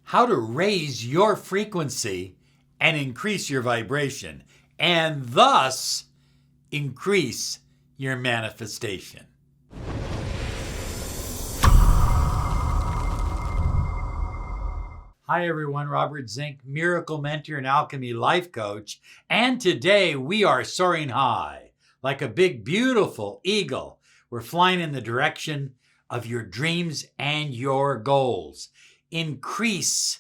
how to raise your frequency and increase your vibration, and thus increase your manifestation. Hi everyone, Robert Zink, Miracle Mentor and Alchemy Life Coach, and today we are soaring high like a big beautiful eagle. We're flying in the direction of your dreams and your goals. Increase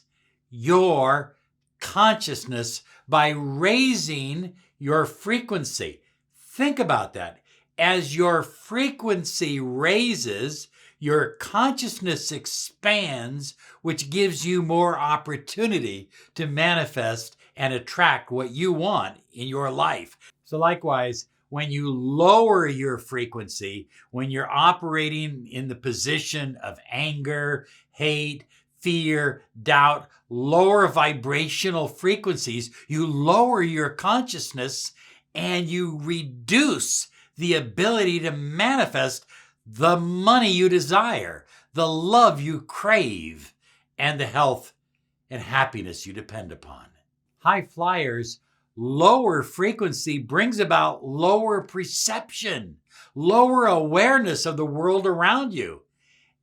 your consciousness by raising your frequency. Think about that. As your frequency raises, your consciousness expands, which gives you more opportunity to manifest and attract what you want in your life. So likewise, when you lower your frequency, when you're operating in the position of anger, hate, fear, doubt, lower vibrational frequencies, you lower your consciousness and you reduce the ability to manifest the money you desire, the love you crave, and the health and happiness you depend upon. High flyers, lower frequency brings about lower perception, lower awareness of the world around you,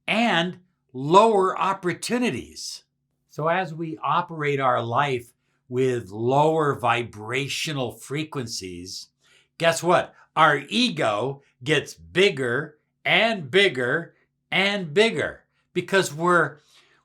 and lower opportunities. So as we operate our life with lower vibrational frequencies, guess what? Our ego gets bigger and bigger and bigger because we're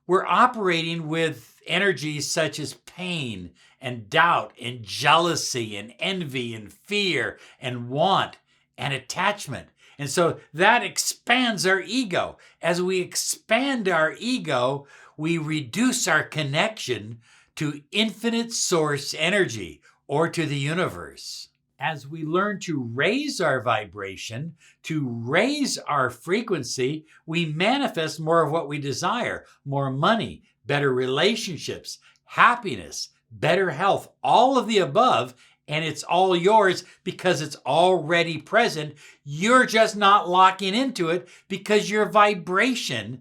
operating with energies such as pain and doubt and jealousy and envy and fear and want and attachment. And so that expands our ego. As we expand our ego, we reduce our connection to infinite source energy or to the universe. As we learn to raise our vibration, to raise our frequency, we manifest more of what we desire, more money, better relationships, happiness, better health, all of the above, and it's all yours because it's already present. You're just not locking into it because your vibration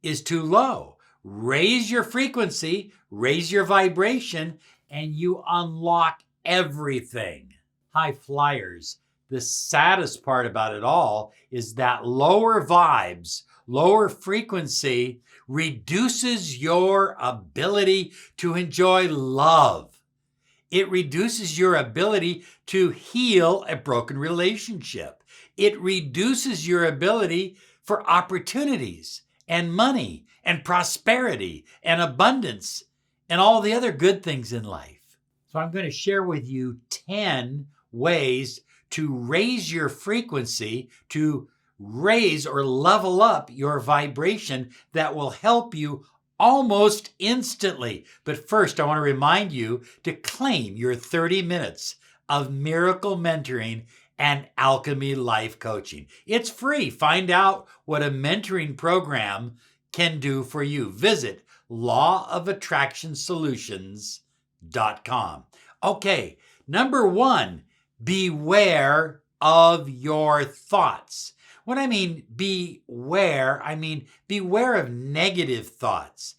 is too low. Raise your frequency, raise your vibration, and you unlock everything. High flyers, the saddest part about it all is that lower vibes, lower frequency reduces your ability to enjoy love. It reduces your ability to heal a broken relationship. It reduces your ability for opportunities and money and prosperity and abundance and all the other good things in life. So I'm going to share with you 10 ways to raise your frequency, to raise or level up your vibration that will help you almost instantly. But first, I want to remind you to claim your 30 minutes of miracle mentoring and alchemy life coaching. It's free. Find out what a mentoring program can do for you. Visit lawofattractionsolutions.com. Okay, number one, beware of your thoughts. When I mean beware, I mean beware of negative thoughts.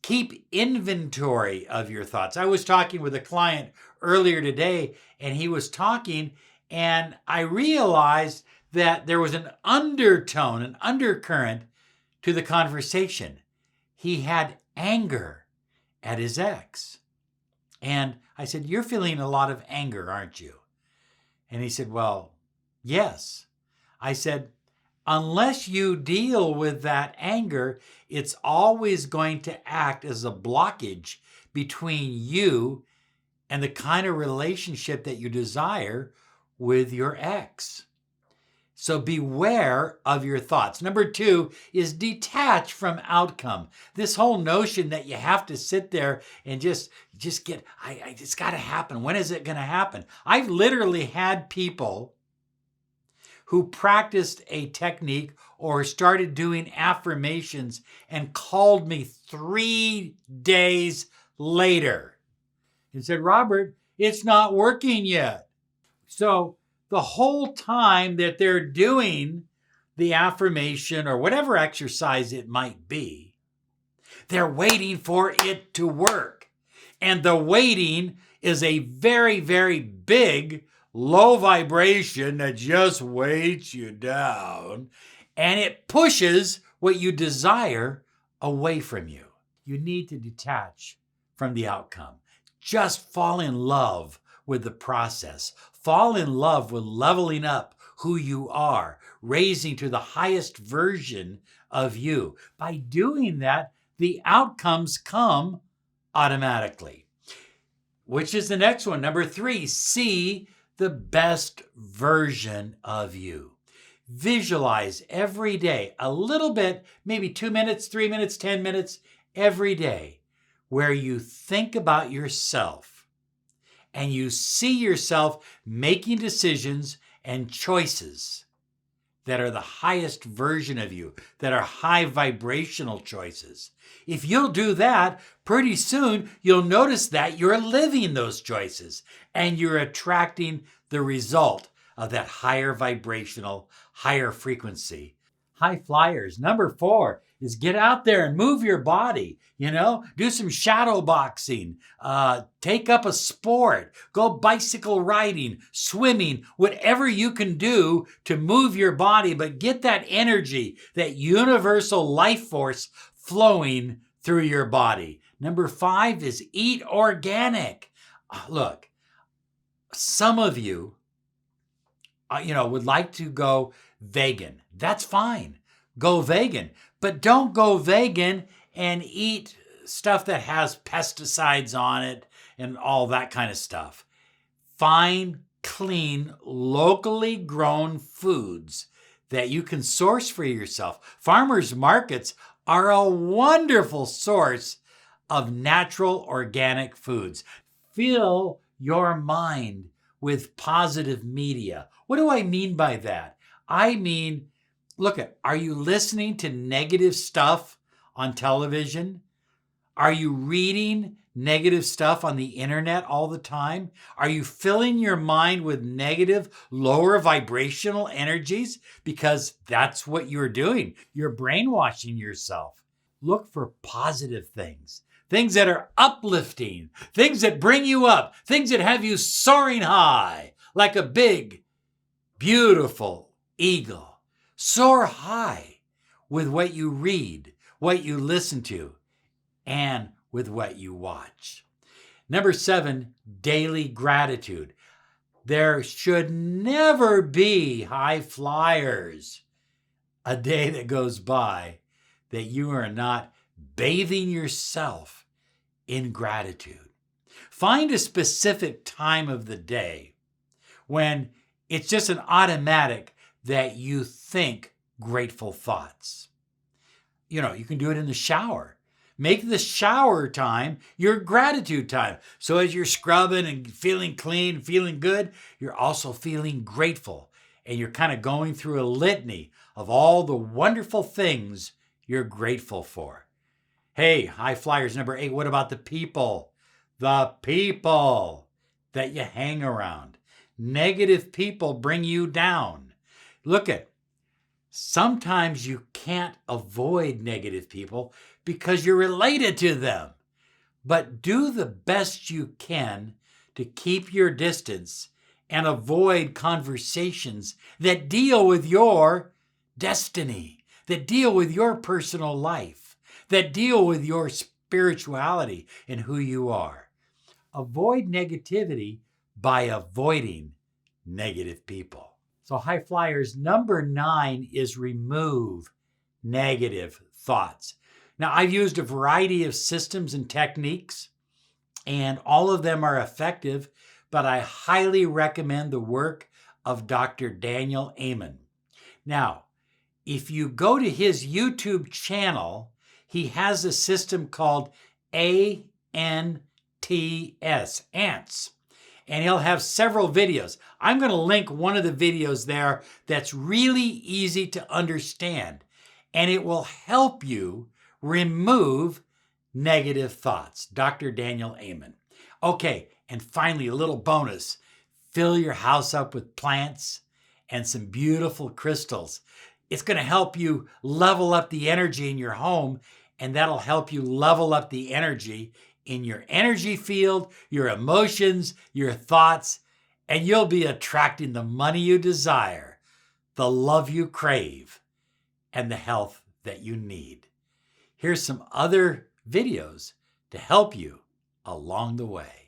Keep inventory of your thoughts. I was talking with a client earlier today, and he was talking, and I realized that there was an undertone, an undercurrent to the conversation. He had anger at his ex. And I said, "You're feeling a lot of anger, aren't you?" And he said, "Well, yes." I said, "Unless you deal with that anger, it's always going to act as a blockage between you and the kind of relationship that you desire with your ex." So beware of your thoughts. Number two is detach from outcome. This whole notion that you have to sit there and just get, it's got to happen. When is it going to happen? I've literally had people who practiced a technique or started doing affirmations and called me 3 days later and said, "Robert, it's not working yet." So the whole time that they're doing the affirmation or whatever exercise it might be, They're waiting for it to work. And the waiting is a very, very big low vibration that just weights you down, and it pushes what you desire away from you. You need to detach from the outcome. Just fall in love with the process. Fall in love with leveling up who you are, raising to the highest version of you. By doing that, the outcomes come automatically. Which is the next one. Number 3, see the best version of you. Visualize every day, a little bit, maybe 2 minutes, 3 minutes, 10 minutes, every day, where you think about yourself and you see yourself making decisions and choices that are the highest version of you, that are high vibrational choices. If you'll do that, pretty soon you'll notice that you're living those choices and you're attracting the result of that higher vibrational, higher frequency. High flyers. Number 4 is get out there and move your body. Do some shadow boxing, take up a sport, go bicycle riding, swimming, whatever you can do to move your body, but get that energy, that universal life force flowing through your body. Number 5 is eat organic. Look, some of you, would like to go vegan. That's fine. Go vegan. But don't go vegan and eat stuff that has pesticides on it and all that kind of stuff. Find clean, locally grown foods that you can source for yourself. Farmers markets are a wonderful source of natural organic foods. Fill your mind with positive media. What do I mean by that? I mean, are you listening to negative stuff on television? Are you reading negative stuff on the internet all the time? Are you filling your mind with negative, lower vibrational energies? Because that's what you're doing. You're brainwashing yourself. Look for positive things. Things that are uplifting. Things that bring you up. Things that have you soaring high like a big, beautiful eagle. Soar high with what you read, what you listen to, and with what you watch. Number 7, daily gratitude. There should never be, high flyers, a day that goes by that you are not bathing yourself in gratitude. Find a specific time of the day when it's just an automatic that you think grateful thoughts. You can do it in the shower. Make the shower time your gratitude time. So as you're scrubbing and feeling clean, feeling good, you're also feeling grateful. And you're kind of going through a litany of all the wonderful things you're grateful for. Hey, high flyers, number 8, what about the people? The people that you hang around. Negative people bring you down. Sometimes you can't avoid negative people because you're related to them. But do the best you can to keep your distance and avoid conversations that deal with your destiny, that deal with your personal life, that deal with your spirituality and who you are. Avoid negativity by avoiding negative people. So high flyers, number 9 is remove negative thoughts. Now, I've used a variety of systems and techniques, and all of them are effective, but I highly recommend the work of Dr. Daniel Amen. Now, if you go to his YouTube channel, he has a system called A.N.T.S, A.N.T.S, and he'll have several videos. I'm going to link one of the videos there that's really easy to understand, and it will help you remove negative thoughts. Dr. Daniel Amen. Okay, and finally, a little bonus. Fill your house up with plants and some beautiful crystals. It's going to help you level up the energy in your home and that'll help you level up the energy in your energy field, your emotions, your thoughts, and you'll be attracting the money you desire, the love you crave, and the health that you need. Here's some other videos to help you along the way.